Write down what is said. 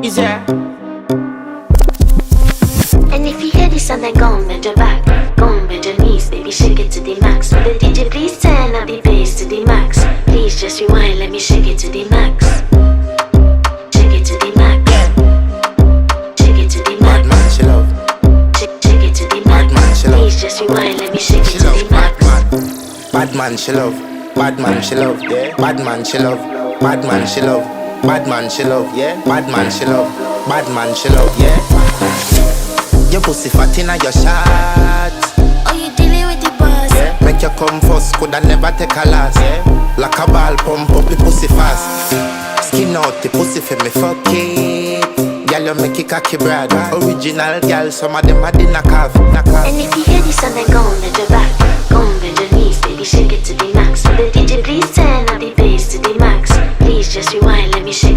Is there? And if you hear this and then go on bend your back, go on bend your knees, baby shake it to the max. Will the DJ please turn up the bass to the max? Please just rewind, let me shake it to the max. Shake it to the max. Shake it to the Bad max. man, she love. Shake it to the Bad man, max. she love. Please just rewind, let me shake it She to love. the Bad max. man. Bad man, she love. Bad man, she love. Yeah. Bad man, she love. Bad man, she love. Bad man, she love. Yeah. Bad man, she love. Bad man, she love. Yeah. Your pussy fat inna your shot. Oh, you dealing with the boss? Yeah. Make you come first, coulda never take a last. Yeah. Like a ball, pump up the pussy fast. Skin out the pussy for me fuck it. Girl, you make it cocky brad. Original girl, some of them a the knock off. And if you hear this and then go on bend your back, go on bend your knees, baby shake it to the max. Will the DJ please turn up the bass to the max? Please just rewind, let me shake